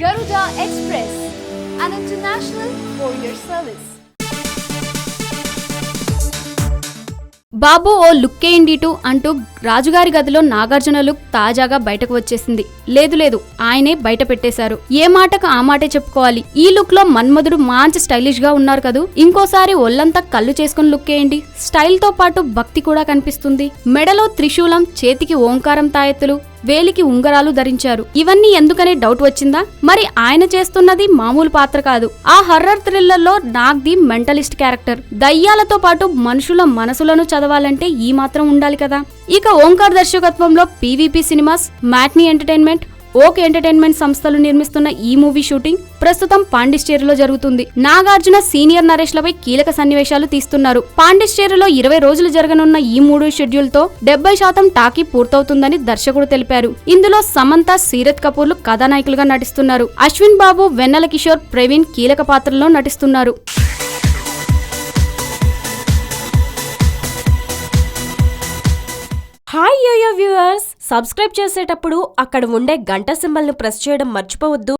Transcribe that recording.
Garuda Express, an international courier service. బాబు ఓ లుక్కేయండి టూ అంటూ రాజుగారి గదిలో నాగార్జున లుక్ తాజాగా బయటకు వచ్చేసింది. లేదు ఆయనే బయట పెట్టేశారు. ఏ మాటకు ఆ మాటే చెప్పుకోవాలి. ఈ లుక్ లో మన్మధుడు మంచి స్టైలిష్ గా ఉన్నారు కదూ. ఇంకోసారి ఒళ్ళంతా కళ్ళు చేసుకుని లుక్కేయండి. స్టైల్ తో పాటు భక్తి కూడా కనిపిస్తుంది. మెడలో త్రిశూలం, చేతికి ఓంకారం తాయెత్తులు, వేలికి ఉంగరాలు ధరించారు. ఇవన్నీ ఎందుకనే డౌట్ వచ్చిందా? మరి ఆయన చేస్తున్నది మామూలు పాత్ర కాదు. ఆ హర్రర్ థ్రిల్లర్ లో నాగ్ది మెంటలిస్ట్ క్యారెక్టర్. దయ్యాలతో పాటు మనుషుల మనసులను చదవాలంటే ఈ మాత్రం ఉండాలి కదా. ఇక ఓంకార్ దర్శకత్వంలో పీవీపీ సినిమాస్, మ్యాట్నీ ఎంటర్టైన్మెంట్, ఓక్ ఎంటర్టైన్మెంట్ సంస్థలు నిర్మిస్తున్న ఈ మూవీ షూటింగ్ ప్రస్తుతం పాండిచ్చేరిలో జరుగుతుంది. నాగార్జున, సీనియర్ నరేష్లపై కీలక సన్నివేశాలు తీస్తున్నారు. పాండిచ్చేరిలో 20 రోజులు జరగనున్న ఈ 3 షెడ్యూల్ తో 70% టాకీ పూర్తవుతుందని దర్శకుడు తెలిపారు. ఇందులో సమంత, సీరత్ కపూర్లు కథానాయకులుగా నటిస్తున్నారు. అశ్విన్ బాబు, వెన్నెల కిషోర్, ప్రవీణ్ కీలక పాత్రల్లో నటిస్తున్నారు. హాయ్ యోయో వ్యూవర్స్, సబ్స్క్రైబ్ చేసేటప్పుడు అక్కడ ఉండే గంట సింబల్ని ప్రెస్ చేయడం మర్చిపోవద్దు.